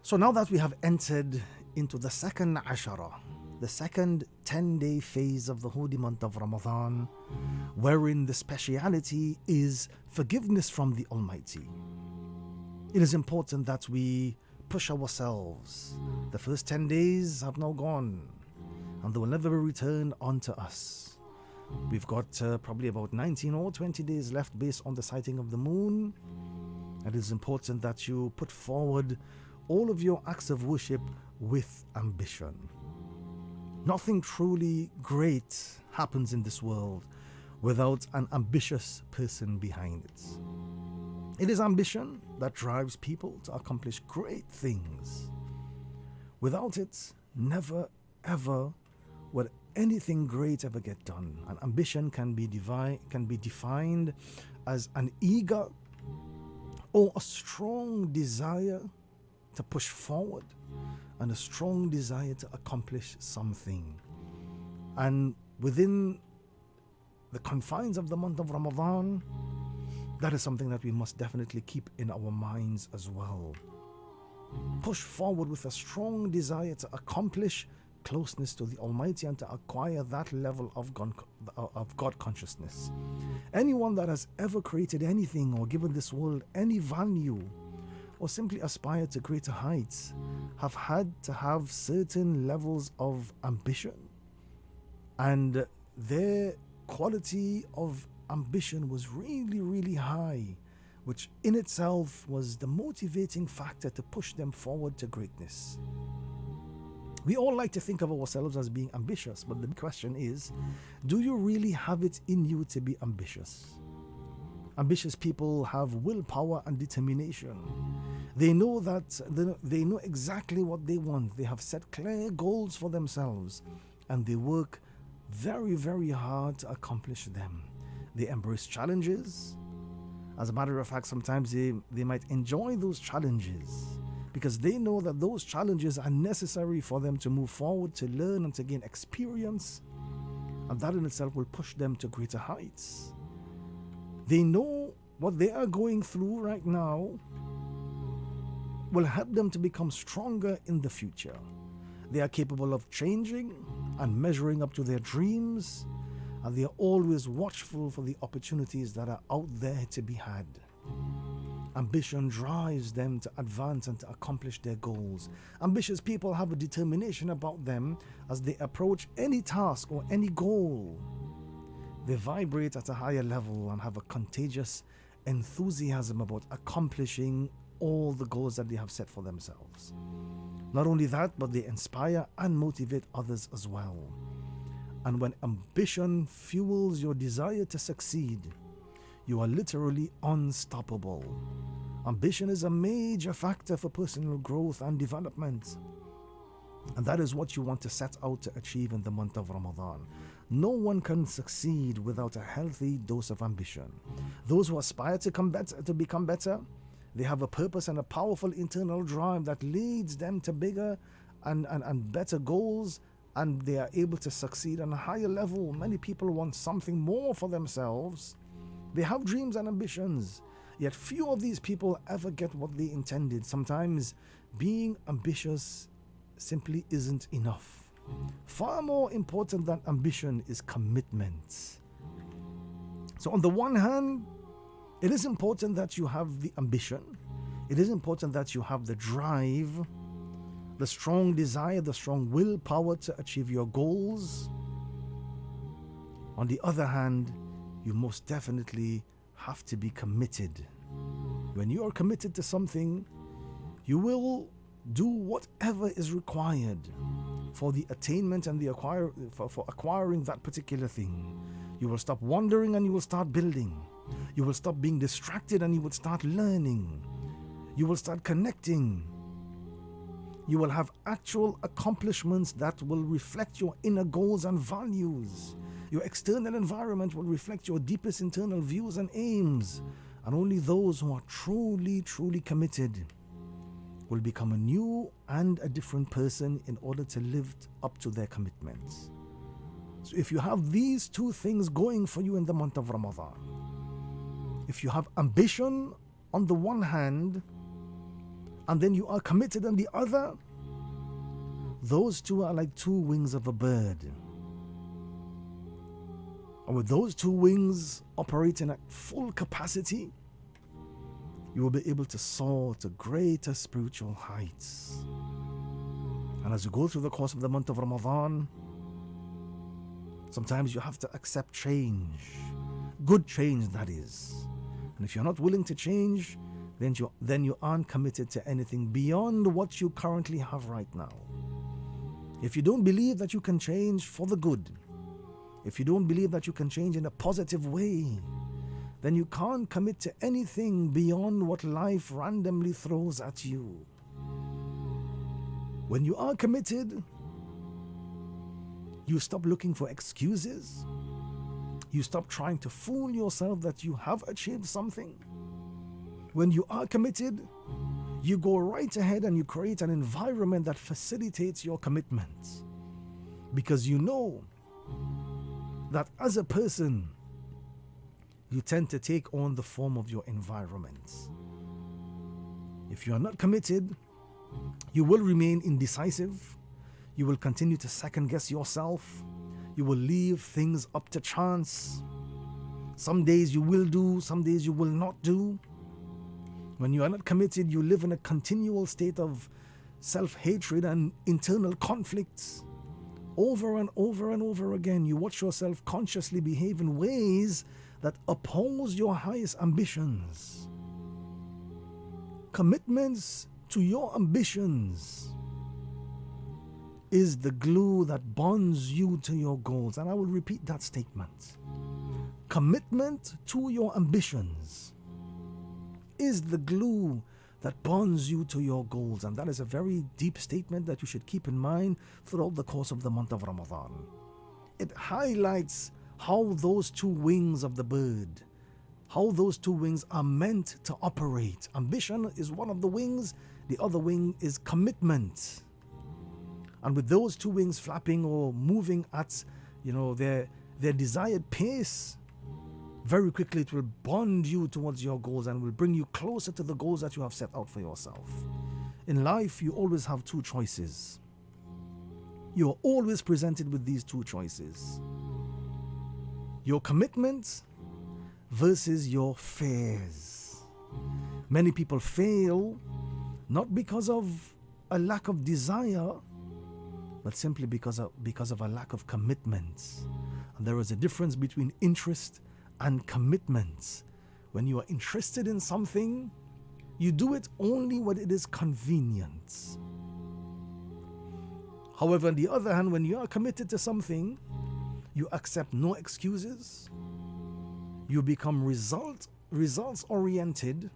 So now that we have entered into the second Ashara, the second 10-day phase of the holy month of Ramadan, wherein the speciality is forgiveness from the Almighty, it is important that we push ourselves. The first 10 days have now gone, and they will never be returned unto us. We've got probably about 19 or 20 days left based on the sighting of the moon. And it is important that you put forward all of your acts of worship with ambition. Nothing truly great happens in this world without an ambitious person behind it. It is ambition that drives people to accomplish great things. Without it, never ever would anything great ever get done. And ambition can be defined as an eager or a strong desire to push forward and a strong desire to accomplish something. And within the confines of the month of Ramadan, that is something that we must definitely keep in our minds as well. Push forward with a strong desire to accomplish closeness to the Almighty and to acquire that level of God consciousness. Anyone that has ever created anything or given this world any value or simply aspired to greater heights have had to have certain levels of ambition, and their quality of ambition was really, really high, which in itself was the motivating factor to push them forward to greatness. We all like to think of ourselves as being ambitious, but the question is, do you really have it in you to be ambitious? Ambitious people have willpower and determination. They know that they know exactly what they want. They have set clear goals for themselves, and they work very, very hard to accomplish them. They embrace challenges. As a matter of fact, sometimes they might enjoy those challenges because they know that those challenges are necessary for them to move forward, to learn and to gain experience, and that in itself will push them to greater heights. They know what they are going through right now will help them to become stronger in the future. They are capable of changing and measuring up to their dreams, and they are always watchful for the opportunities that are out there to be had. Ambition drives them to advance and to accomplish their goals. Ambitious people have a determination about them as they approach any task or any goal. They vibrate at a higher level and have a contagious enthusiasm about accomplishing all the goals that they have set for themselves. Not only that, but they inspire and motivate others as well. And when ambition fuels your desire to succeed, you are literally unstoppable. Ambition is a major factor for personal growth and development. And that is what you want to set out to achieve in the month of Ramadan. No one can succeed without a healthy dose of ambition. Those who aspire to become better, they have a purpose and a powerful internal drive that leads them to bigger and better goals, and they are able to succeed on a higher level. Many people want something more for themselves. They have dreams and ambitions, yet few of these people ever get what they intended. Sometimes being ambitious simply isn't enough. Far more important than ambition is commitment. So on the one hand, it is important that you have the ambition. It is important that you have the drive, the strong desire, the strong willpower to achieve your goals. On the other hand, you most definitely have to be committed. When you are committed to something, you will do whatever is required for the attainment and for acquiring that particular thing. You will stop wandering and you will start building. You will stop being distracted and you will start learning. You will start connecting. You will have actual accomplishments that will reflect your inner goals and values. Your external environment will reflect your deepest internal views and aims. And only those who are truly, truly committed will become a new and a different person in order to live up to their commitments. So if you have these two things going for you in the month of Ramadan, if you have ambition on the one hand and then you are committed on the other, those two are like two wings of a bird. And with those two wings operating at full capacity, you will be able to soar to greater spiritual heights. And as you go through the course of the month of Ramadan, sometimes you have to accept change. Good change, that is. And if you're not willing to change, then you aren't committed to anything beyond what you currently have right now. If you don't believe that you can change for the good, if you don't believe that you can change in a positive way, then you can't commit to anything beyond what life randomly throws at you. When you are committed, you stop looking for excuses. You stop trying to fool yourself that you have achieved something. When you are committed, you go right ahead and you create an environment that facilitates your commitment. Because you know that as a person, you tend to take on the form of your environment. If you are not committed, you will remain indecisive. You will continue to second guess yourself. You will leave things up to chance. Some days you will do, some days you will not do. When you are not committed, you live in a continual state of self-hatred and internal conflicts. Over and over and over again, you watch yourself consciously behave in ways that oppose your highest ambitions. Commitments to your ambitions is the glue that bonds you to your goals. And I will repeat that statement. Commitment to your ambitions is the glue that bonds you to your goals. And that is a very deep statement that you should keep in mind throughout the course of the month of Ramadan. It highlights how those two wings of the bird, how those two wings are meant to operate. Ambition is one of the wings, the other wing is commitment. And with those two wings flapping or moving at their desired pace, very quickly it will bond you towards your goals and will bring you closer to the goals that you have set out for yourself. In life, you always have two choices. You are always presented with these two choices. Your commitment versus your fears. Many people fail not because of a lack of desire, but simply because of a lack of commitment. And there is a difference between interest and commitment. When you are interested in something, you do it only when it is convenient. However, on the other hand, when you are committed to something, you accept no excuses. You become results oriented,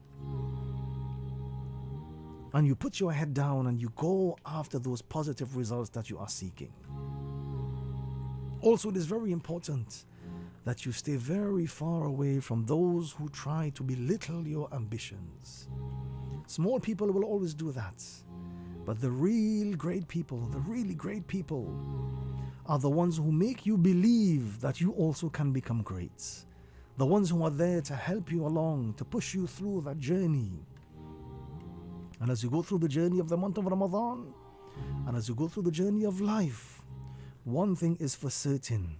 and you put your head down and you go after those positive results that you are seeking. Also, it is very important that you stay very far away from those who try to belittle your ambitions. Small people will always do that. But the really great people are the ones who make you believe that you also can become great. The ones who are there to help you along, to push you through that journey. And as you go through the journey of the month of Ramadan, and as you go through the journey of life, one thing is for certain.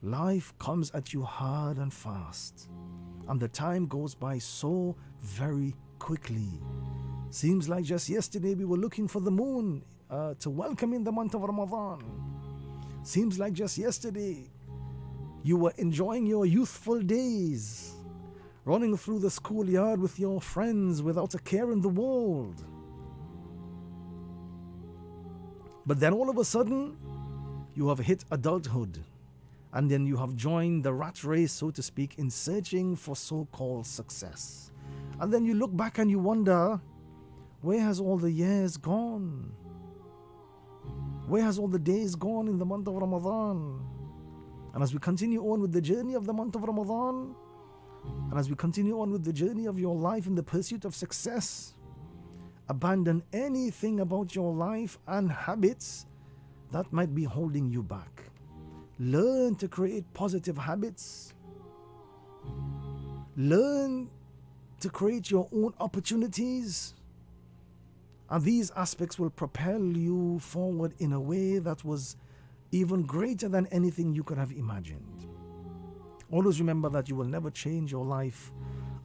Life comes at you hard and fast, and the time goes by so very quickly. Seems like just yesterday we were looking for the moon to welcome in the month of Ramadan. Seems like just yesterday you were enjoying your youthful days, running through the schoolyard with your friends without a care in the world. But then all of a sudden, you have hit adulthood. And then you have joined the rat race, so to speak, in searching for so-called success. And then you look back and you wonder, where has all the years gone? Where has all the days gone in the month of Ramadan? And as we continue on with the journey of the month of Ramadan, and as we continue on with the journey of your life in the pursuit of success, abandon anything about your life and habits that might be holding you back. Learn to create positive habits. Learn to create your own opportunities. And these aspects will propel you forward in a way that was even greater than anything you could have imagined. Always remember that you will never change your life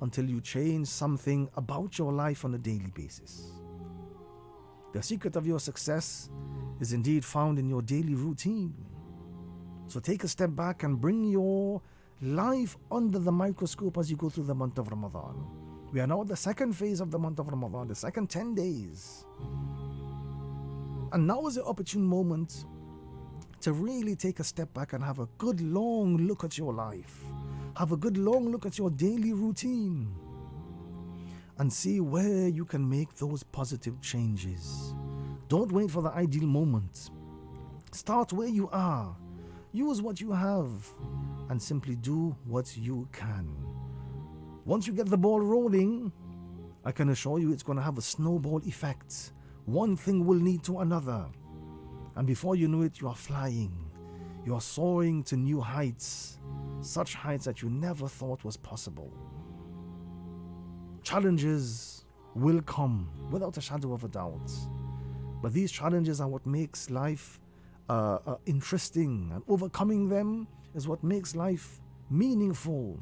until you change something about your life on a daily basis. The secret of your success is indeed found in your daily routine. So take a step back and bring your life under the microscope as you go through the month of Ramadan. We are now at the second phase of the month of Ramadan, the second 10 days. And now is the opportune moment to really take a step back and have a good long look at your life. Have a good long look at your daily routine and see where you can make those positive changes. Don't wait for the ideal moment. Start where you are. Use what you have and simply do what you can. Once you get the ball rolling, I can assure you it's going to have a snowball effect. One thing will lead to another. And before you know it, you are flying. You are soaring to new heights. Such heights that you never thought was possible. Challenges will come without a shadow of a doubt. But these challenges are what makes life interesting. And overcoming them is what makes life meaningful.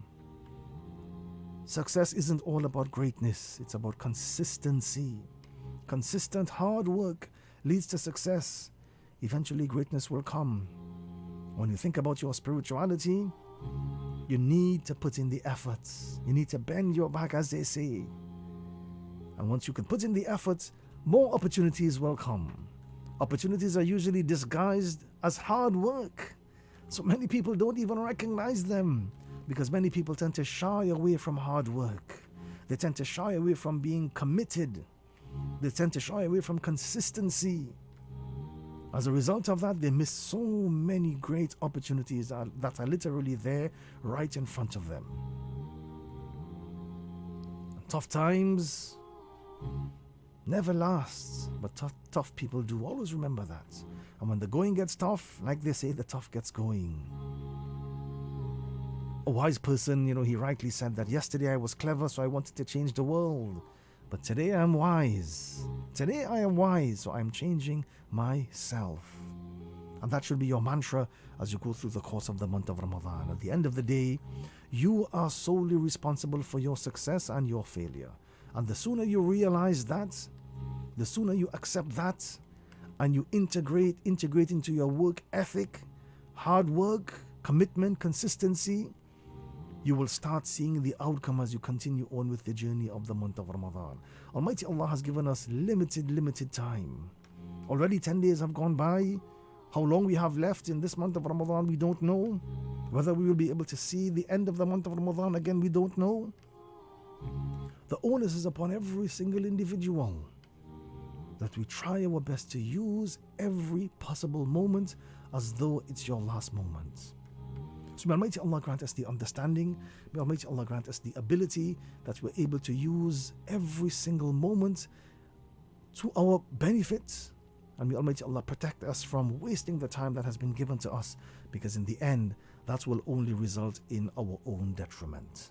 Success isn't all about greatness. It's about consistency. Consistent hard work leads to success. Eventually greatness will come. When you think about your spirituality, you need to put in the efforts. You need to bend your back, as they say. And once you can put in the efforts, more opportunities will come. Opportunities are usually disguised as hard work. So many people don't even recognize them because many people tend to shy away from hard work. They tend to shy away from being committed. They tend to shy away from consistency. As a result of that, they miss so many great opportunities that are literally there right in front of them. Tough times never last, but tough people do. Always remember that. And when the going gets tough, like they say, the tough gets going. A wise person, he rightly said that yesterday I was clever, so I wanted to change the world. But today I'm wise. Today I am wise, so I'm changing myself. And that should be your mantra as you go through the course of the month of Ramadan. At the end of the day, you are solely responsible for your success and your failure. And the sooner you realize that, the sooner you accept that, and you integrate into your work ethic, hard work, commitment, consistency, you will start seeing the outcome as you continue on with the journey of the month of Ramadan. Almighty Allah has given us limited time. Already 10 days have gone by. How long we have left in this month of Ramadan, we don't know. Whether we will be able to see the end of the month of Ramadan again, we don't know. The onus is upon every single individual that we try our best to use every possible moment as though it's your last moment. So may Almighty Allah grant us the understanding, may Almighty Allah grant us the ability that we're able to use every single moment to our benefit, and may Almighty Allah protect us from wasting the time that has been given to us, because in the end, that will only result in our own detriment.